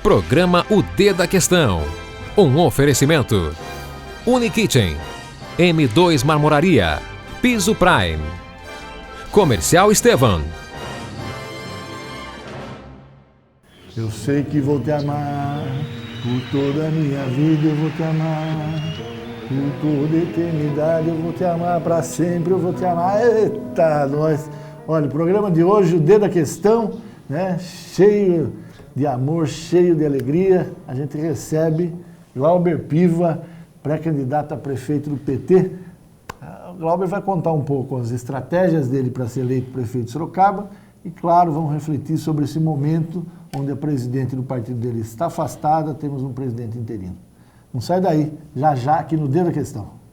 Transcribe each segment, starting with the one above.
Programa O D da Questão. Um oferecimento. Unikitchen, M2 Marmoraria, Piso Prime, Comercial Estevan. Eu sei que vou te amar, por toda a minha vida eu vou te amar, por toda a eternidade eu vou te amar, para sempre eu vou te amar. Eita, nós! Olha, o programa de hoje, o D da Questão, né? Cheio de amor, cheio de alegria. A gente recebe Glauber Piva, pré-candidato a prefeito do PT. O Glauber vai contar um pouco as estratégias dele para ser eleito prefeito de Sorocaba e, claro, vamos refletir sobre esse momento onde a presidente do partido dele está afastada, temos um presidente interino. Não sai daí, já já aqui no D da Questão.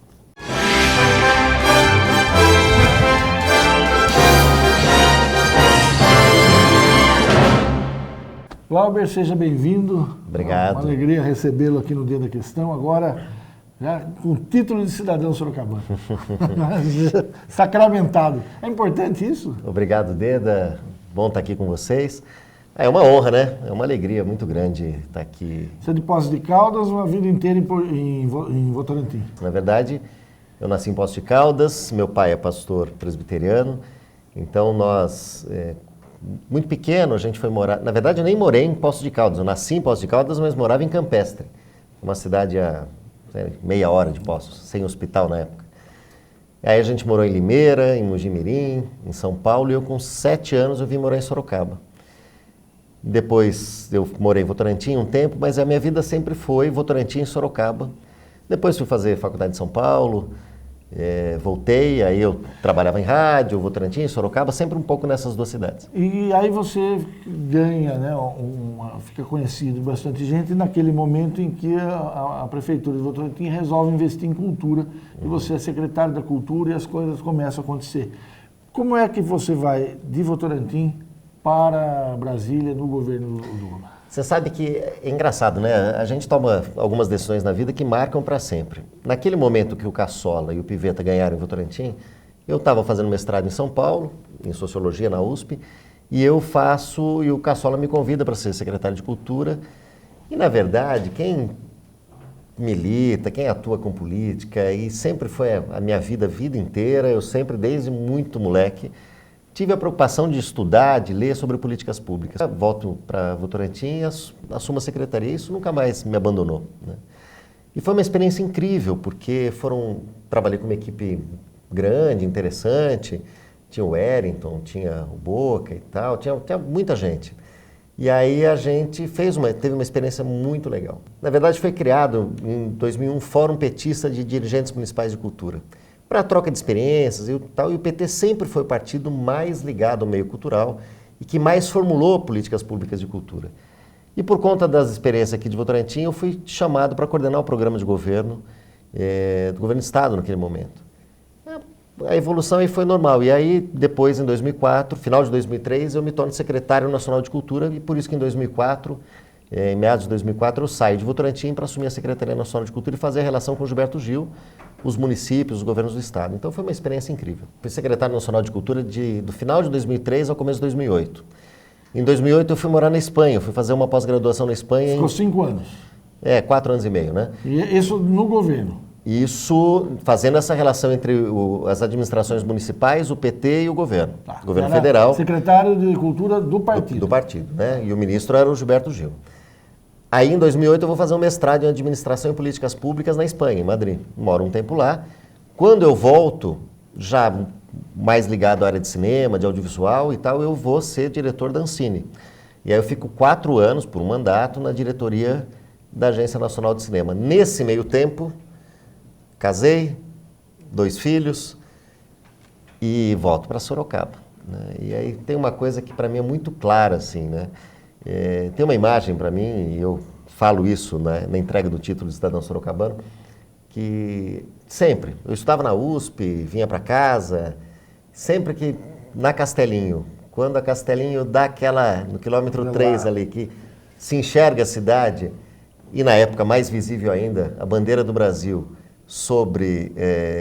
Glauber, seja bem-vindo. Obrigado. Uma alegria recebê-lo aqui no D da Questão, agora já com título de cidadão sorocabano. Sacramentado. É importante isso? Obrigado, Deda. Bom estar aqui com vocês. É uma honra, né? É uma alegria muito grande estar aqui. Você é de Poços de Caldas ou a vida inteira em Votorantim? Na verdade, eu nasci em Poços de Caldas, meu pai é pastor presbiteriano, então nós, muito pequeno, a gente foi morar... Na verdade, eu nem morei em Poços de Caldas, eu nasci em Poços de Caldas, mas morava em Campestre, uma cidade a meia hora de Poços, sem hospital na época. Aí a gente morou em Limeira, em Mojimirim, em São Paulo, e eu com 7 anos eu vim morar em Sorocaba. Depois eu morei em Votorantim um tempo, mas a minha vida sempre foi Votorantim e Sorocaba. Depois fui fazer faculdade em São Paulo, voltei, aí eu trabalhava em rádio, Votorantim e Sorocaba, sempre um pouco nessas duas cidades. E aí você ganha, né, fica conhecido bastante gente naquele momento em que a Prefeitura de Votorantim resolve investir em cultura, e você é secretário da Cultura e as coisas começam a acontecer. Como é que você vai de Votorantim para Brasília no governo Lula? Você sabe que é engraçado, né? A gente toma algumas decisões na vida que marcam para sempre. Naquele momento que o Caçola e o Piveta ganharam em Votorantim, eu estava fazendo mestrado em São Paulo, em Sociologia na USP, e o Caçola me convida para ser secretário de Cultura. E, na verdade, quem milita, quem atua com política, e sempre foi a minha vida inteira, eu sempre, desde muito moleque, tive a preocupação de estudar, de ler sobre políticas públicas. Volto para Votorantim, assumo a secretaria, isso nunca mais me abandonou, né? E foi uma experiência incrível, porque trabalhei com uma equipe grande, interessante, tinha o Wellington, tinha o Boca e tal, tinha muita gente. E aí a gente teve uma experiência muito legal. Na verdade foi criado em 2001 um Fórum Petista de Dirigentes Municipais de Cultura, para troca de experiências e tal, e o PT sempre foi o partido mais ligado ao meio cultural e que mais formulou políticas públicas de cultura. E por conta das experiências aqui de Votorantim, eu fui chamado para coordenar o programa de governo do governo do Estado naquele momento. A evolução aí foi normal, e aí depois, em 2004, final de 2003, eu me torno secretário nacional de cultura, e por isso que em 2004, em meados de 2004, eu saio de Votorantim para assumir a Secretaria Nacional de Cultura e fazer a relação com o Gilberto Gil, os municípios, os governos do Estado. Então foi uma experiência incrível. Fui secretário nacional de cultura do final de 2003 ao começo de 2008. Em 2008 eu fui morar na Espanha, fui fazer uma pós-graduação na Espanha. Ficou 5 anos? 4 anos e meio, né? E isso no governo? Isso fazendo essa relação entre as administrações municipais, o PT e o governo. O governo federal. Secretário de Cultura do partido. Do partido, né? E o ministro era o Gilberto Gil. Aí, em 2008, eu vou fazer um mestrado em Administração e Políticas Públicas na Espanha, em Madrid. Moro um tempo lá. Quando eu volto, já mais ligado à área de cinema, de audiovisual e tal, eu vou ser diretor da Ancine. E aí eu fico 4 anos, por um mandato, na diretoria da Agência Nacional de Cinema. Nesse meio tempo, casei, 2 filhos e volto para Sorocaba, né? E aí tem uma coisa que para mim é muito clara, assim, né? Tem uma imagem para mim, e eu falo isso, né, na entrega do título de cidadão sorocabano, que sempre, eu estudava na USP, vinha para casa, sempre que na Castelinho, quando a Castelinho dá no quilômetro 3 ali, que se enxerga a cidade, e na época mais visível ainda, a bandeira do Brasil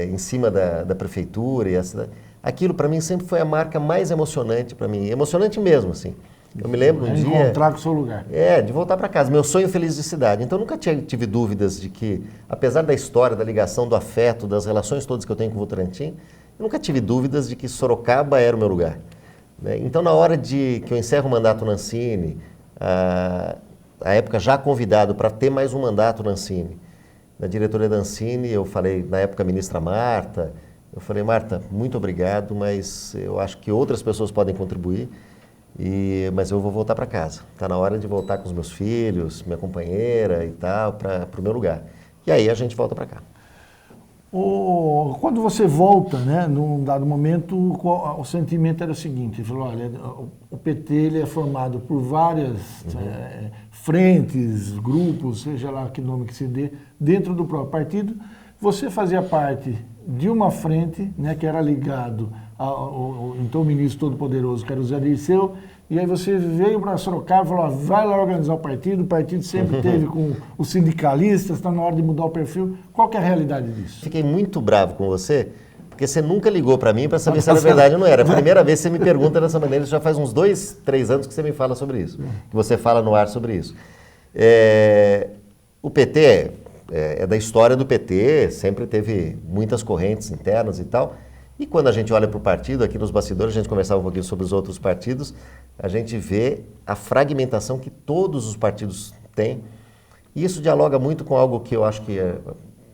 em cima da prefeitura e a cidade, aquilo para mim sempre foi a marca mais emocionante para mim, emocionante mesmo, assim. Eu me lembro um dia... Encontrar com o seu lugar. De voltar para casa. Meu sonho feliz de cidade. Então, eu nunca tive dúvidas de que, apesar da história, da ligação, do afeto, das relações todas que eu tenho com o Votorantim, eu nunca tive dúvidas de que Sorocaba era o meu lugar. Né? Então, na hora que eu encerro o mandato no Ancine, a época já convidado para ter mais um mandato no Ancine, na diretoria da Ancine, eu falei, na época, a ministra Marta, eu falei, Marta, muito obrigado, mas eu acho que outras pessoas podem contribuir. Mas eu vou voltar para casa. Está na hora de voltar com os meus filhos, minha companheira e tal, para o meu lugar. E aí a gente volta para cá. Quando você volta, né, num dado momento, o sentimento era o seguinte, ele falou, olha, o PT ele é formado por várias frentes, grupos, seja lá que nome que se dê, dentro do próprio partido. Você fazia parte de uma frente, né, que era ligado ao então ministro todo-poderoso, que era o Zé Dirceu, e aí você veio para Sorocaba e falou, vai lá organizar o partido sempre teve com os sindicalistas, está na hora de mudar o perfil. Qual que é a realidade disso? Fiquei muito bravo com você, porque você nunca ligou para mim para saber se era verdade ou não era. A primeira vez que você me pergunta dessa maneira, já faz uns 2, 3 anos que você me fala sobre isso, que você fala no ar sobre isso. O PT é da história do PT, sempre teve muitas correntes internas e tal. E quando a gente olha para o partido, aqui nos bastidores, a gente conversava um pouquinho sobre os outros partidos, a gente vê a fragmentação que todos os partidos têm. E isso dialoga muito com algo que eu acho que,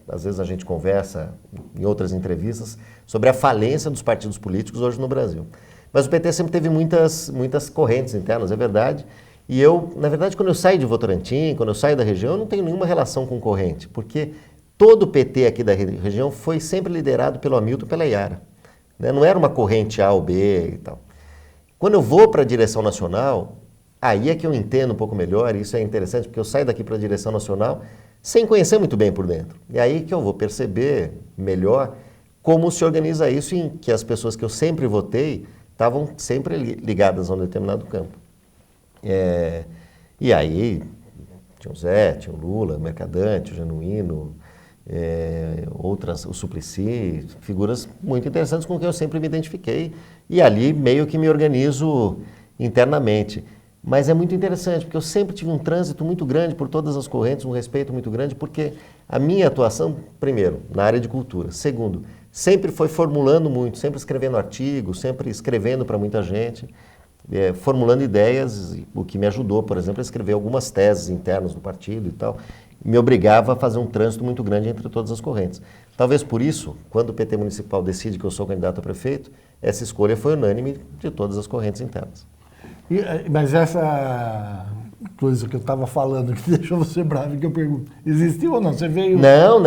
às vezes, a gente conversa em outras entrevistas, sobre a falência dos partidos políticos hoje no Brasil. Mas o PT sempre teve muitas correntes internas, é verdade. E eu, na verdade, quando eu saio de Votorantim, quando eu saio da região, eu não tenho nenhuma relação com corrente, porque todo o PT aqui da região foi sempre liderado pelo Hamilton e pela Yara. Né? Não era uma corrente A ou B e tal. Quando eu vou para a direção nacional, aí é que eu entendo um pouco melhor, e isso é interessante, porque eu saio daqui para a direção nacional sem conhecer muito bem por dentro. E aí que eu vou perceber melhor como se organiza isso, em que as pessoas que eu sempre votei estavam sempre ligadas a um determinado campo. E aí tinha o Zé, tinha o Lula, o Mercadante, o Genuíno, outras, o Suplicy, figuras muito interessantes com quem eu sempre me identifiquei, e ali meio que me organizo internamente. Mas é muito interessante, porque eu sempre tive um trânsito muito grande por todas as correntes, um respeito muito grande, porque a minha atuação, primeiro, na área de cultura, segundo, sempre foi formulando muito, sempre escrevendo artigos, sempre escrevendo para muita gente, formulando ideias, o que me ajudou, por exemplo, a escrever algumas teses internas do partido e tal, me obrigava a fazer um trânsito muito grande entre todas as correntes. Talvez por isso, quando o PT Municipal decide que eu sou candidato a prefeito, essa escolha foi unânime de todas as correntes internas. Mas essa coisa que eu estava falando, que deixou você bravo, que eu pergunto, existiu ou não? Você veio... Não.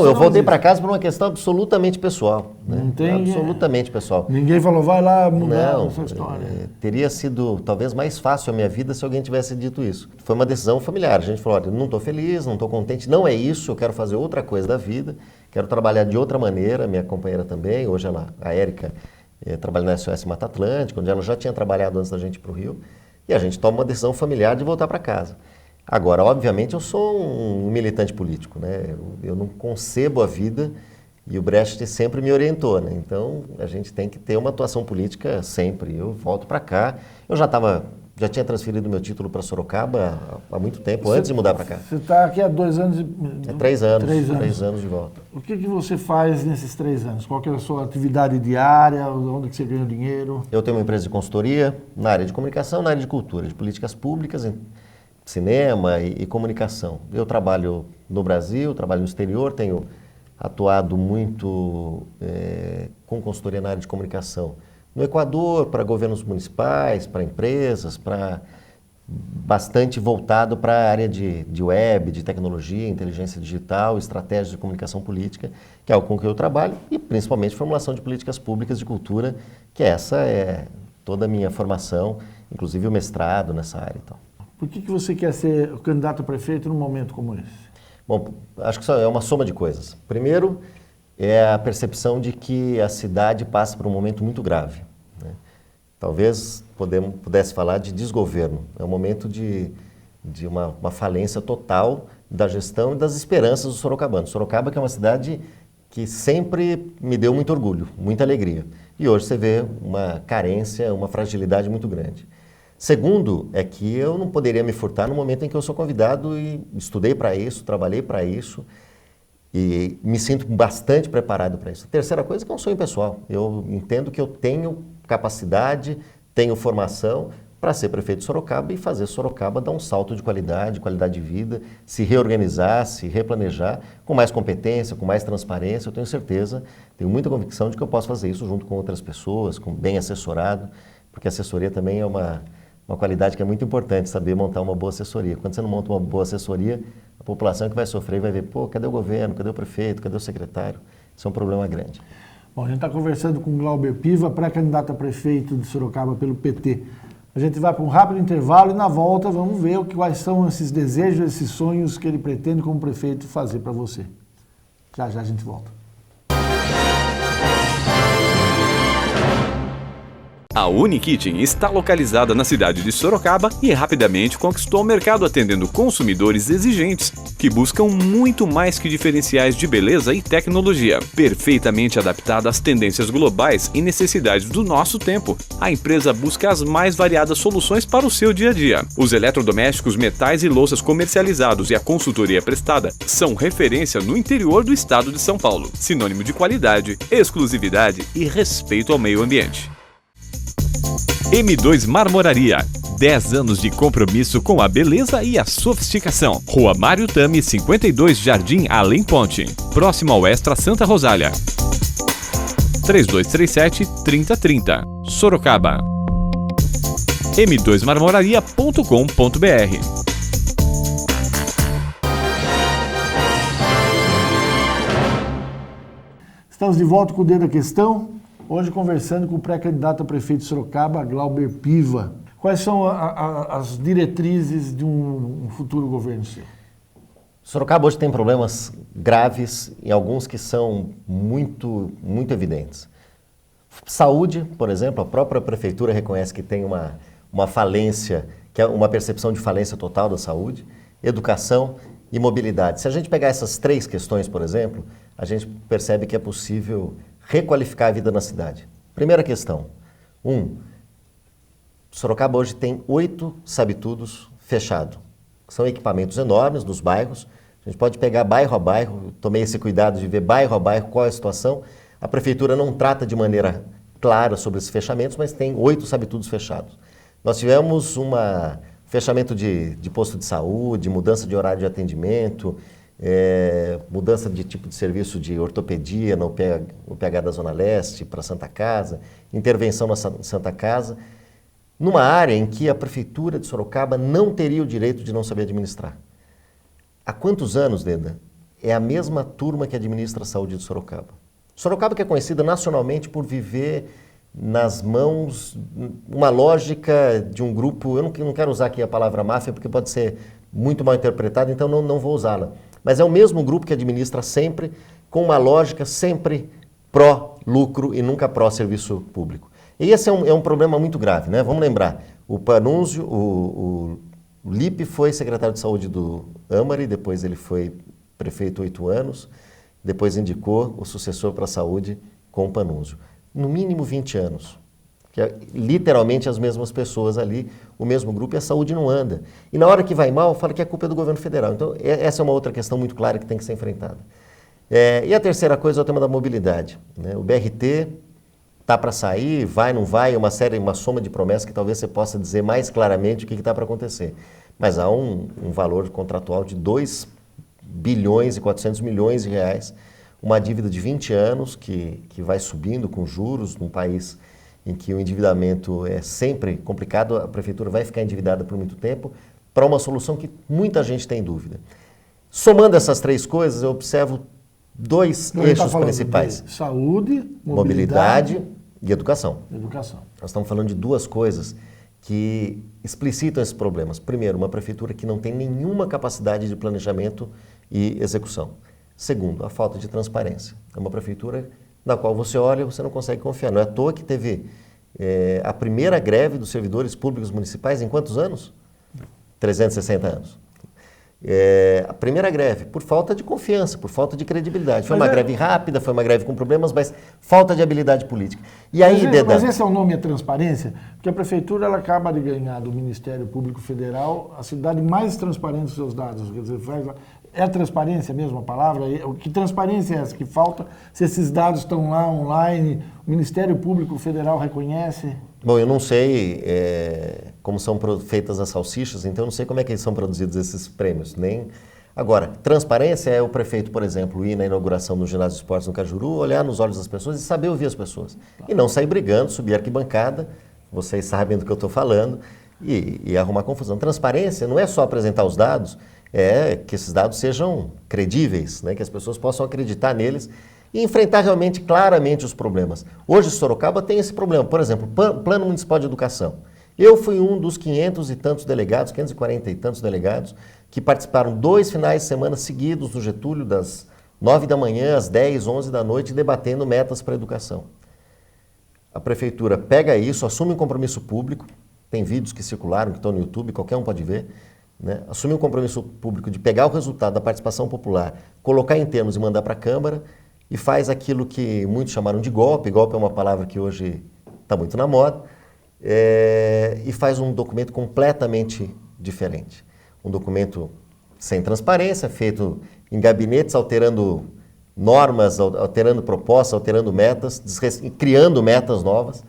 Eu voltei para casa por uma questão absolutamente pessoal. Né? Não tem... Absolutamente pessoal. Ninguém falou, vai lá mudar essa história. Teria sido talvez mais fácil a minha vida se alguém tivesse dito isso. Foi uma decisão familiar. A gente falou, olha, não estou feliz, não estou contente, não é isso, eu quero fazer outra coisa da vida, quero trabalhar de outra maneira, minha companheira também, hoje a Érica, trabalha na SOS Mata Atlântica, onde ela já tinha trabalhado antes da gente ir para o Rio, e a gente toma uma decisão familiar de voltar para casa. Agora, obviamente, eu sou um militante político, né? Eu não concebo a vida, e o Brecht sempre me orientou, né? Então, a gente tem que ter uma atuação política sempre. Eu volto para cá, eu já tinha transferido meu título para Sorocaba há muito tempo, antes de mudar para cá. Você está aqui há 2 anos e... 3 anos. 3 anos de volta. O que você faz nesses 3 anos? Qual que é a sua atividade diária? Onde que você ganha dinheiro? Eu tenho uma empresa de consultoria na área de comunicação, na área de cultura, de políticas públicas, cinema e comunicação. Eu trabalho no Brasil, trabalho no exterior, tenho atuado muito com consultoria na área de comunicação. No Equador, para governos municipais, para empresas, bastante voltado para a área de web, de tecnologia, inteligência digital, estratégias de comunicação política, que é algo com que eu trabalho, e principalmente formulação de políticas públicas de cultura, que essa é toda a minha formação, inclusive o mestrado nessa área e tal. Por que você quer ser o candidato a prefeito num momento como esse? Bom, acho que isso é uma soma de coisas. Primeiro, é a percepção de que a cidade passa por um momento muito grave. Né? Talvez pudesse falar de desgoverno. É um momento de uma falência total da gestão e das esperanças dos sorocabanos. Sorocaba, que é uma cidade que sempre me deu muito orgulho, muita alegria. E hoje você vê uma carência, uma fragilidade muito grande. Segundo, é que eu não poderia me furtar no momento em que eu sou convidado e estudei para isso, trabalhei para isso e me sinto bastante preparado para isso. A terceira coisa é que é um sonho pessoal. Eu entendo que eu tenho capacidade, tenho formação para ser prefeito de Sorocaba e fazer Sorocaba dar um salto de qualidade de vida, se reorganizar, se replanejar, com mais competência, com mais transparência. Eu tenho certeza, tenho muita convicção de que eu posso fazer isso junto com outras pessoas, bem assessorado, porque a assessoria também é uma qualidade que é muito importante, saber montar uma boa assessoria. Quando você não monta uma boa assessoria, a população que vai sofrer vai ver, pô, cadê o governo, cadê o prefeito, cadê o secretário? Isso é um problema grande. Bom, a gente está conversando com o Glauber Piva, pré-candidato a prefeito de Sorocaba pelo PT. A gente vai para um rápido intervalo e na volta vamos ver quais são esses desejos, esses sonhos que ele pretende como prefeito fazer para você. Já já a gente volta. A Unikitchen está localizada na cidade de Sorocaba e rapidamente conquistou o mercado atendendo consumidores exigentes, que buscam muito mais que diferenciais de beleza e tecnologia, perfeitamente adaptada às tendências globais e necessidades do nosso tempo. A empresa busca as mais variadas soluções para o seu dia a dia. Os eletrodomésticos, metais e louças comercializados e a consultoria prestada são referência no interior do estado de São Paulo, sinônimo de qualidade, exclusividade e respeito ao meio ambiente. M2 Marmoraria. 10 anos de compromisso com a beleza e a sofisticação. Rua Mário Tami, 52, Jardim Além Ponte. Próximo ao Extra Santa Rosália. 3237-3030. Sorocaba. m2marmoraria.com.br. Estamos de volta com o Dedo da Questão. Hoje conversando com o pré-candidato a prefeito de Sorocaba, Glauber Piva. Quais são as diretrizes de um futuro governo seu? Sorocaba hoje tem problemas graves e alguns que são muito evidentes. Saúde, por exemplo, a própria prefeitura reconhece que tem uma falência, que é uma percepção de falência total da saúde. Educação e mobilidade. Se a gente pegar essas três questões, por exemplo, a gente percebe que é possível requalificar a vida na cidade. Primeira questão. Sorocaba hoje tem 8 sabe-tudos fechados. São equipamentos enormes nos bairros. A gente pode pegar bairro a bairro. Eu tomei esse cuidado de ver bairro a bairro qual é a situação. A prefeitura não trata de maneira clara sobre esses fechamentos, mas tem 8 sabe-tudos fechados. Nós tivemos fechamento de posto de saúde, mudança de horário de atendimento, mudança de tipo de serviço de ortopedia no PH da Zona Leste para Santa Casa, intervenção na Santa Casa, numa área em que a Prefeitura de Sorocaba não teria o direito de não saber administrar. Há quantos anos, Deda? É a mesma turma que administra a saúde de Sorocaba. Sorocaba que é conhecida nacionalmente por viver nas mãos uma lógica de um grupo, eu não quero usar aqui a palavra máfia porque pode ser muito mal interpretada, então não vou usá-la. Mas é o mesmo grupo que administra sempre, com uma lógica sempre pró-lucro e nunca pró-serviço público. E esse é um problema muito grave, né? Vamos lembrar, o Panunzio, o Lippe foi secretário de saúde do Amari, depois ele foi prefeito 8 anos, depois indicou o sucessor para a saúde com o Panunzio. No mínimo 20 anos. Que é literalmente as mesmas pessoas ali, o mesmo grupo, e a saúde não anda. E na hora que vai mal, fala que a culpa é do governo federal. Então, essa é uma outra questão muito clara que tem que ser enfrentada. E a terceira coisa é o tema da mobilidade, né? O BRT está para sair, vai, não vai, uma soma de promessas que talvez você possa dizer mais claramente o que está para acontecer. Mas há um valor contratual de 2 bilhões e 400 milhões de reais, uma dívida de 20 anos que vai subindo com juros num país em que o endividamento é sempre complicado, a prefeitura vai ficar endividada por muito tempo, para uma solução que muita gente tem dúvida. Somando essas três coisas, eu observo 2 eixos principais. Saúde, mobilidade e educação. Educação. Nós estamos falando de 2 coisas que explicitam esses problemas. Primeiro, uma prefeitura que não tem nenhuma capacidade de planejamento e execução. Segundo, a falta de transparência. É uma prefeitura na qual você olha e você não consegue confiar. Não é à toa que teve a primeira greve dos servidores públicos municipais em quantos anos? 360 anos. A primeira greve, por falta de confiança, por falta de credibilidade. Foi uma greve rápida, foi uma greve com problemas, mas falta de habilidade política. E aí, mas esse é o nome, é transparência? Porque a prefeitura ela acaba de ganhar do Ministério Público Federal a cidade mais transparente dos seus dados. Quer dizer, é transparência mesmo a palavra? Que transparência é essa que falta? Se esses dados estão lá online, o Ministério Público Federal reconhece? Bom, eu não sei como são feitas as salsichas, então eu não sei como é que são produzidos esses prêmios. Agora, transparência é o prefeito, por exemplo, ir na inauguração do ginásio de esportes no Cajuru, olhar nos olhos das pessoas e saber ouvir as pessoas. E não sair brigando, subir a arquibancada, vocês sabem do que eu estou falando, e arrumar confusão. Transparência não é só apresentar os dados, é que esses dados sejam credíveis, né? Que as pessoas possam acreditar neles e enfrentar realmente, claramente os problemas. Hoje, Sorocaba tem esse problema. Por exemplo, Plano Municipal de Educação. Eu fui um dos 500 e tantos delegados, 540 e tantos delegados, que participaram 2 finais de semana seguidos no Getúlio, das 9 da manhã às 10, 11 da noite, debatendo metas para a educação. A prefeitura pega isso, assume um compromisso público, tem vídeos que circularam, que estão no YouTube, qualquer um pode ver, né? Assume um compromisso público de pegar o resultado da participação popular, colocar em termos e mandar para a Câmara, e faz aquilo que muitos chamaram de golpe. Golpe é uma palavra que hoje está muito na moda, e faz um documento completamente diferente. Um documento sem transparência, feito em gabinetes, alterando normas, alterando propostas, alterando metas, criando metas novas.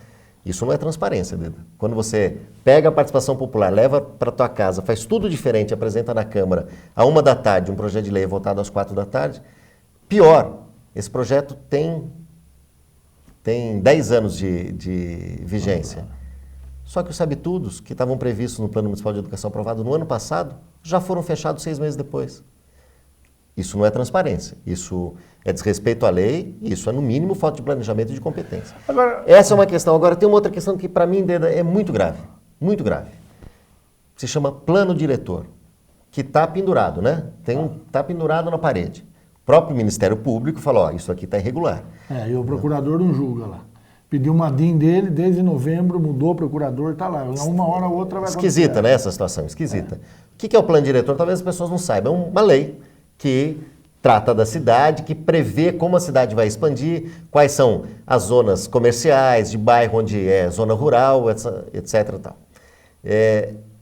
Isso não é transparência, Deda. Quando você pega a participação popular, leva para a tua casa, faz tudo diferente, apresenta na Câmara à 1 da tarde, um projeto de lei votado às 4 da tarde, pior, esse projeto tem 10 anos de vigência. Só que os sabitudos que estavam previstos no Plano Municipal de Educação aprovado no ano passado já foram fechados 6 meses depois. Isso não é transparência, isso é desrespeito à lei, isso é no mínimo falta de planejamento e de competência. Essa é uma questão. Agora tem uma outra questão que para mim, Deda, é muito grave, muito grave. Se chama plano diretor, que está pendurado, né? Está pendurado na parede. O próprio Ministério Público falou, isso aqui está irregular. E o procurador não julga lá. Pediu uma DIN dele, desde novembro, mudou o procurador, está lá. Uma hora ou outra vai acontecer. Esquisita, né, essa situação, esquisita. O que é o plano diretor? Talvez as pessoas não saibam. É uma lei que trata da cidade, que prevê como a cidade vai expandir, quais são as zonas comerciais, de bairro onde é zona rural, etc. Tal.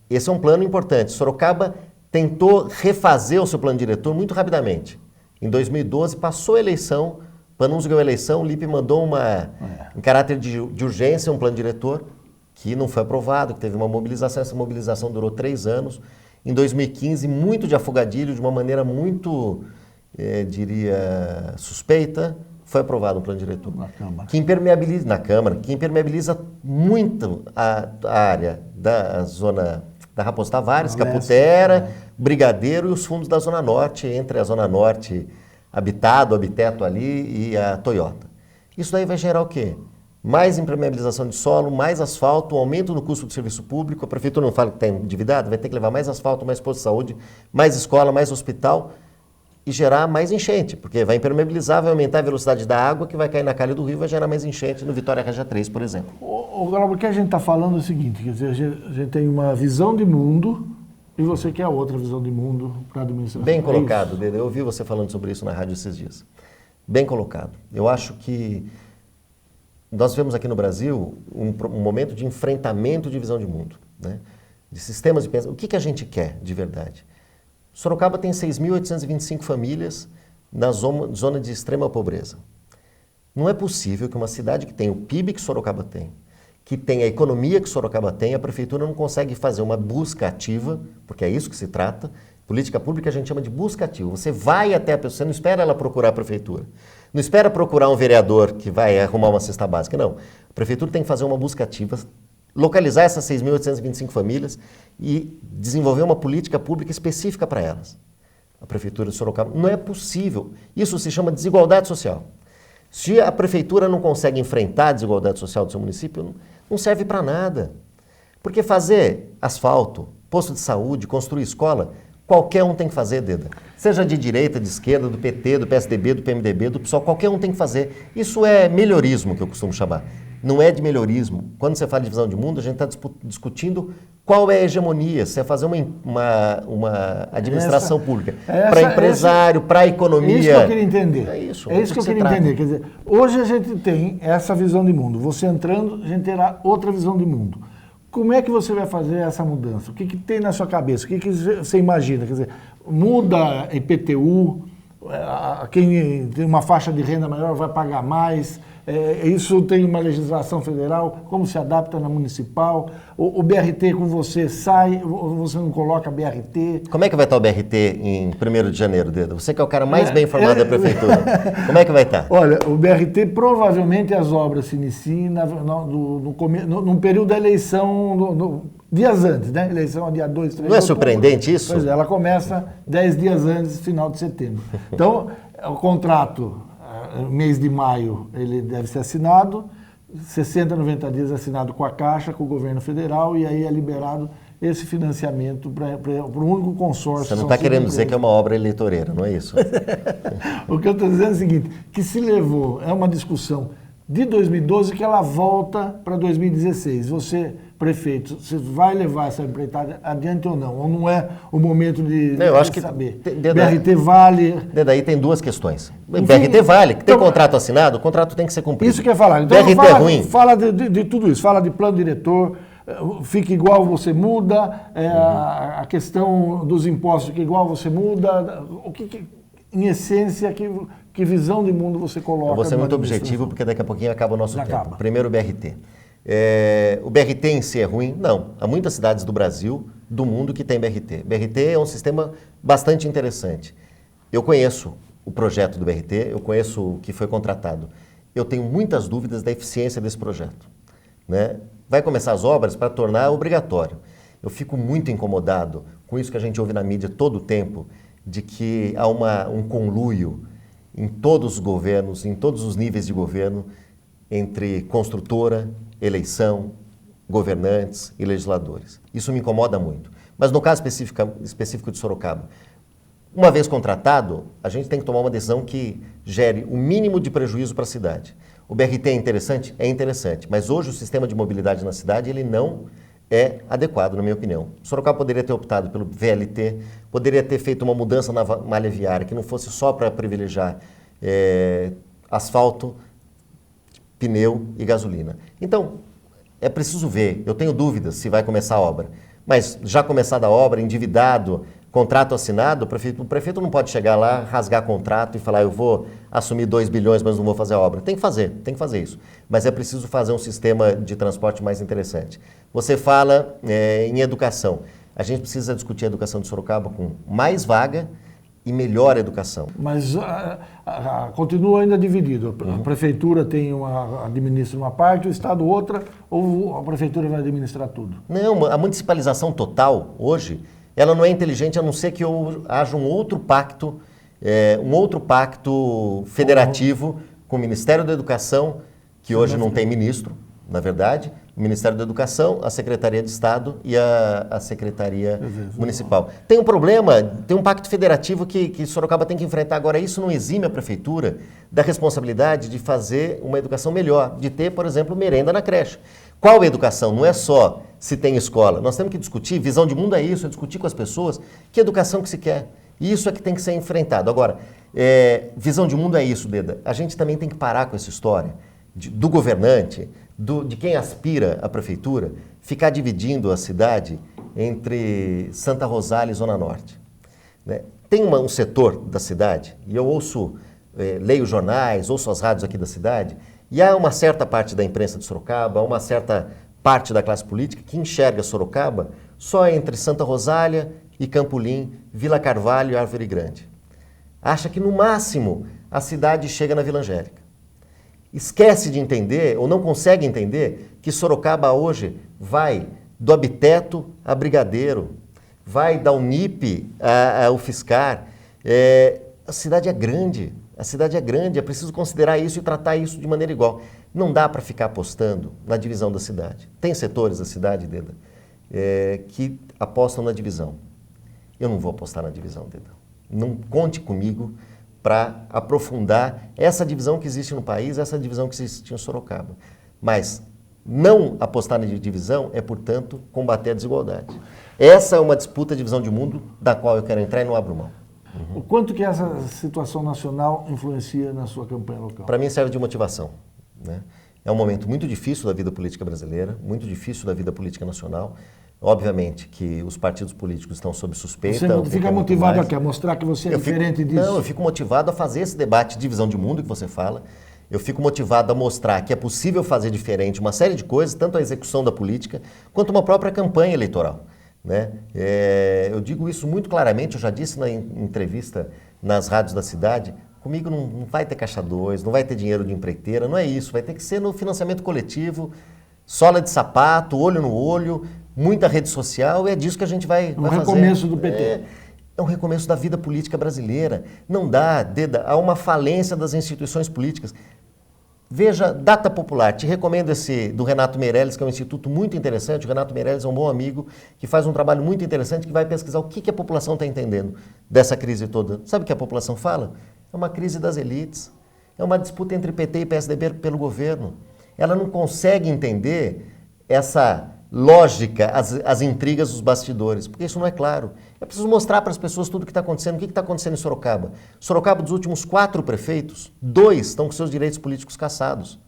Esse é um plano importante. Sorocaba tentou refazer o seu plano diretor muito rapidamente. Em 2012, passou a eleição, Panunzio ganhou a eleição, o Lippe mandou em caráter de urgência, um plano diretor que não foi aprovado, que teve uma mobilização. Essa mobilização durou 3 anos. Em 2015, muito de afogadilho, de uma maneira muito, diria, suspeita, foi aprovado um plano diretor. Na Câmara. Na Câmara, que impermeabiliza muito a área da zona da Raposo Tavares, Caputera, Brigadeiro e os fundos da Zona Norte, entre a Zona Norte Habiteto ali e a Toyota. Isso daí vai gerar o quê? Mais impermeabilização de solo, mais asfalto, aumento no custo do serviço público. A prefeitura não fala que está endividada, vai ter que levar mais asfalto, mais posto de saúde, mais escola, mais hospital e gerar mais enchente, porque vai impermeabilizar, vai aumentar a velocidade da água que vai cair na calha do rio e vai gerar mais enchente no Vitória Regia 3, por exemplo. Agora, o que a gente está falando é o seguinte, quer dizer, a gente tem uma visão de mundo e você quer outra visão de mundo para a administração. Bem colocado, Dede. Eu ouvi você falando sobre isso na rádio esses dias. Bem colocado. Eu acho que nós vemos aqui no Brasil um momento de enfrentamento de visão de mundo, né? De sistemas de pensamento. O que a gente quer de verdade? Sorocaba tem 6.825 famílias na zona de extrema pobreza. Não é possível que uma cidade que tem o PIB que Sorocaba tem, que tem a economia que Sorocaba tem, a prefeitura não consegue fazer uma busca ativa, porque é isso que se trata. Política pública a gente chama de busca ativa. Você vai até a pessoa, você não espera ela procurar a prefeitura. Não espera procurar um vereador que vai arrumar uma cesta básica, não. A prefeitura tem que fazer uma busca ativa, localizar essas 6.825 famílias e desenvolver uma política pública específica para elas. A prefeitura de Sorocaba. Não é possível. Isso se chama desigualdade social. Se a prefeitura não consegue enfrentar a desigualdade social do seu município, não serve para nada. Porque fazer asfalto, posto de saúde, construir escola, qualquer um tem que fazer, Deda. Seja de direita, de esquerda, do PT, do PSDB, do PMDB, do PSOL, qualquer um tem que fazer. Isso é melhorismo, que eu costumo chamar. Não é de melhorismo. Quando você fala de visão de mundo, a gente está discutindo Qual é a hegemonia? Se é fazer uma administração pública para empresário, para economia. É isso que eu queria entender. É isso que eu queria entender. Quer dizer, hoje a gente tem essa visão de mundo. Você entrando, a gente terá outra visão de mundo. Como é que você vai fazer essa mudança? O que tem na sua cabeça? O que você imagina? Quer dizer, muda IPTU, quem tem uma faixa de renda maior vai pagar mais, isso tem uma legislação federal, como se adapta na municipal, o BRT com você sai, você não coloca BRT. Como é que vai estar o BRT em 1º de janeiro, Deda? Você que é o cara mais bem informado da prefeitura. Como é que vai estar? Olha, o BRT, provavelmente as obras se iniciam no período da eleição, dias antes, né? Eleição dia 2, 3 Não é surpreendente isso? Pois é, ela começa 10 dias antes, final de setembro. Então, o contrato, mês de maio, ele deve ser assinado, 60, 90 dias assinado com a Caixa, com o governo federal, e aí é liberado esse financiamento para o único consórcio. Você não está querendo dizer que é uma obra eleitoreira, não é isso? O que eu estou dizendo é o seguinte, que se levou, é uma discussão de 2012 que ela volta para 2016. Você, prefeito, você vai levar essa empreitada adiante ou não? Ou não é o momento de saber? BRT vale... Daí tem duas questões. Enfim, BRT vale, tem contrato assinado, o contrato tem que ser cumprido. Isso que eu ia falar. Então, BRT é ruim. Fala de tudo isso, fala de plano diretor, fica igual, você muda, a questão dos impostos fica igual, você muda, em essência, que visão de mundo você coloca? Eu vou ser muito objetivo, porque daqui a pouquinho acaba o nosso tempo. Acaba. Primeiro, o BRT. O BRT em si é ruim? Não. Há muitas cidades do Brasil, do mundo, que tem BRT. BRT é um sistema bastante interessante. Eu conheço o projeto do BRT, eu conheço o que foi contratado. Eu tenho muitas dúvidas da eficiência desse projeto, né? Vai começar as obras para tornar obrigatório. Eu fico muito incomodado com isso que a gente ouve na mídia todo o tempo, de que há um conluio em todos os governos, em todos os níveis de governo, entre construtora, eleição, governantes e legisladores. Isso me incomoda muito. Mas no caso específico de Sorocaba, uma vez contratado, a gente tem que tomar uma decisão que gere o mínimo de prejuízo para a cidade. O BRT é interessante? É interessante, mas hoje o sistema de mobilidade na cidade ele não é adequado, na minha opinião. Sorocaba poderia ter optado pelo VLT, poderia ter feito uma mudança na malha viária, que não fosse só para privilegiar asfalto, pneu e gasolina. Então, é preciso ver. Eu tenho dúvidas se vai começar a obra. Mas já começada a obra, endividado, contrato assinado, o prefeito não pode chegar lá, rasgar contrato e falar eu vou assumir 2 bilhões, mas não vou fazer a obra. Tem que fazer isso. Mas é preciso fazer um sistema de transporte mais interessante. Você fala em educação. A gente precisa discutir a educação de Sorocaba com mais vaga e melhor educação. Mas continua ainda dividido. A prefeitura administra uma parte, o Estado outra, ou a prefeitura vai administrar tudo? Não, a municipalização total, hoje, ela não é inteligente a não ser que haja um outro pacto federativo com o Ministério da Educação, que hoje não tem ministro, na verdade, o Ministério da Educação, a Secretaria de Estado e a Secretaria Municipal. Tem um problema, tem um pacto federativo que Sorocaba tem que enfrentar. Agora, isso não exime a Prefeitura da responsabilidade de fazer uma educação melhor, de ter, por exemplo, merenda na creche. Qual é a educação? Não é só se tem escola. Nós temos que discutir, visão de mundo é isso, é discutir com as pessoas que educação que se quer. E isso é que tem que ser enfrentado. Agora, visão de mundo é isso, Deda. A gente também tem que parar com essa história do governante, de quem aspira à prefeitura, ficar dividindo a cidade entre Santa Rosália e Zona Norte. Né? Tem um setor da cidade, e eu leio jornais, ouço as rádios aqui da cidade, e há uma certa parte da imprensa de Sorocaba, uma certa parte da classe política que enxerga Sorocaba só entre Santa Rosália e Campolim, Vila Carvalho e Árvore Grande. Acha que no máximo a cidade chega na Vila Angélica. Esquece de entender, ou não consegue entender, que Sorocaba hoje vai do Abiteto a Brigadeiro, vai da Unip ao Fiscar. A cidade é grande, é preciso considerar isso e tratar isso de maneira igual. Não dá para ficar apostando na divisão da cidade. Tem setores da cidade, Deda, que apostam na divisão. Eu não vou apostar na divisão, Deda. Não conte comigo para aprofundar essa divisão que existe no país, essa divisão que existe em Sorocaba. Mas Não apostar na divisão é, portanto, combater a desigualdade. Essa é uma disputa de visão de mundo da qual eu quero entrar e não abro mão. O quanto que essa situação nacional influencia na sua campanha local? Para mim serve de motivação, né? É um momento muito difícil da vida política brasileira, muito difícil da vida política nacional. Obviamente que os partidos políticos estão sob suspeita. Você não fica motivado a quê? A mostrar que você é diferente disso? Não, eu fico motivado a fazer esse debate de visão de mundo que você fala. Eu fico motivado a mostrar que é possível fazer diferente uma série de coisas, tanto a execução da política, quanto uma própria campanha eleitoral, né? Eu digo isso muito claramente, eu já disse na entrevista nas rádios da cidade, comigo não vai ter caixa 2, não vai ter dinheiro de empreiteira, não é isso, vai ter que ser no financiamento coletivo, sola de sapato, olho no olho, muita rede social, é disso que a gente vai fazer. Um recomeço do PT. É um recomeço da vida política brasileira. Não dá, Deda, há uma falência das instituições políticas. Veja, Data Popular, te recomendo esse do Renato Meirelles, que é um instituto muito interessante. O Renato Meirelles é um bom amigo, que faz um trabalho muito interessante, que vai pesquisar o que a população está entendendo dessa crise toda. Sabe o que a população fala? É uma crise das elites. É uma disputa entre PT e PSDB pelo governo. Ela não consegue entender essa lógica, as intrigas dos bastidores, porque isso não é claro. É preciso mostrar para as pessoas tudo o que está acontecendo. O que está acontecendo em Sorocaba? Sorocaba, dos últimos 4 prefeitos, 2 estão com seus direitos políticos cassados.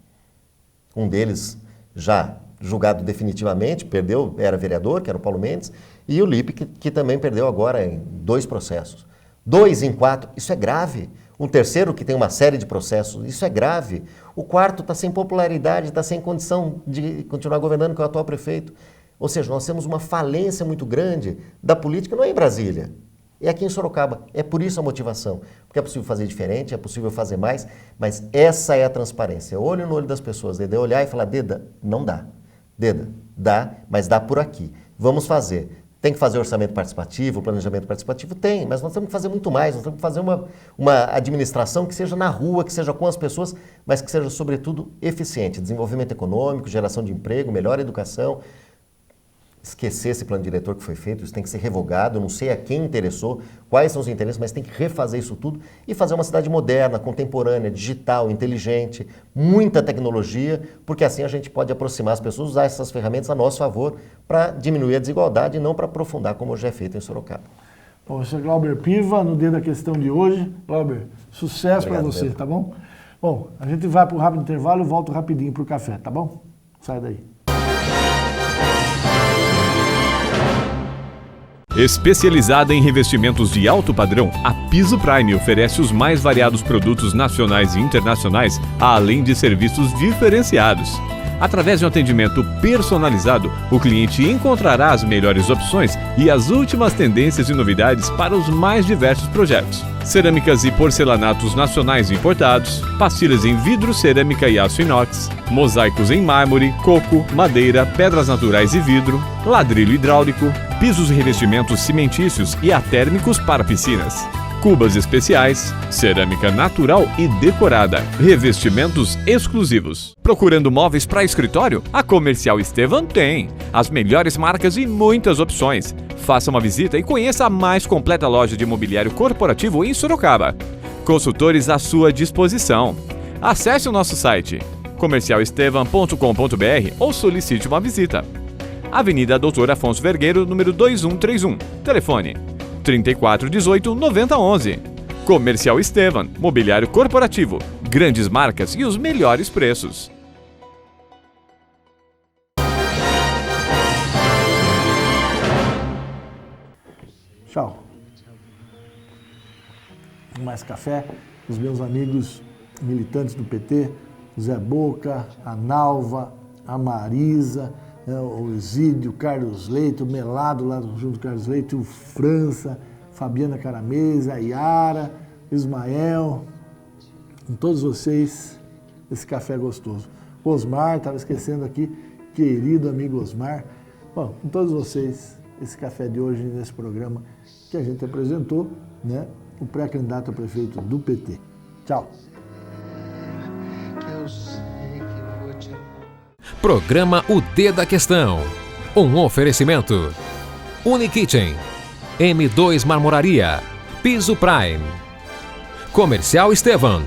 Um deles já julgado definitivamente, perdeu, era vereador, que era o Paulo Mendes, e o Lipe, que também perdeu agora em 2 processos. 2 em 4, isso é grave. Um terceiro que tem uma série de processos, isso é grave. O quarto está sem popularidade, está sem condição de continuar governando, que é o atual prefeito. Ou seja, nós temos uma falência muito grande da política, não é em Brasília, é aqui em Sorocaba. É por isso a motivação, porque é possível fazer diferente, é possível fazer mais, mas essa é a transparência. Olho no olho das pessoas, Deda, olhar e falar, Deda, não dá. Deda, dá, mas dá por aqui. Vamos fazer. Tem que fazer orçamento participativo, planejamento participativo? Tem, mas nós temos que fazer muito mais. Nós temos que fazer uma administração que seja na rua, que seja com as pessoas, mas que seja, sobretudo, eficiente. Desenvolvimento econômico, geração de emprego, melhor educação. Esquecer esse plano diretor que foi feito, isso tem que ser revogado. Eu não sei a quem interessou, quais são os interesses, mas tem que refazer isso tudo e fazer uma cidade moderna, contemporânea, digital, inteligente, muita tecnologia, porque assim a gente pode aproximar as pessoas, usar essas ferramentas a nosso favor para diminuir a desigualdade e não para aprofundar, como já é feito em Sorocaba. Bom, esse é Glauber Piva, no Dia da Questão de hoje. Glauber, sucesso para você, Pedro. Tá bom? Bom, a gente vai para um rápido intervalo e volto rapidinho para o café, tá bom? Sai daí. Especializada em revestimentos de alto padrão, a Piso Prime oferece os mais variados produtos nacionais e internacionais, além de serviços diferenciados. Através de um atendimento personalizado, o cliente encontrará as melhores opções e as últimas tendências e novidades para os mais diversos projetos. Cerâmicas e porcelanatos nacionais e importados, pastilhas em vidro, cerâmica e aço inox, mosaicos em mármore, coco, madeira, pedras naturais e vidro, ladrilho hidráulico, pisos e revestimentos cimentícios e atérmicos para piscinas. Cubas especiais, cerâmica natural e decorada, revestimentos exclusivos. Procurando móveis para escritório? A Comercial Estevan tem as melhores marcas e muitas opções. Faça uma visita e conheça a mais completa loja de mobiliário corporativo em Sorocaba. Consultores à sua disposição. Acesse o nosso site comercialestevan.com.br ou solicite uma visita. Avenida Doutor Afonso Vergueiro, número 2131. Telefone 3418 9011. Comercial Estevan, mobiliário corporativo, grandes marcas e os melhores preços. Tchau. Mais café, os meus amigos militantes do PT, Zé Boca, a Nalva, a Marisa, o Exídio, o Carlos Leite, o Melado lá junto com o Carlos Leite, o França, Fabiana Carameza, a Yara, Ismael, com todos vocês, esse café gostoso. Osmar, estava esquecendo aqui, querido amigo Osmar. Bom, com todos vocês, esse café de hoje nesse programa que a gente apresentou, né, o pré-candidato a prefeito do PT. Tchau. Programa O D da Questão. Um oferecimento. Unikitchen. M2 Marmoraria. Piso Prime. Comercial Estevan.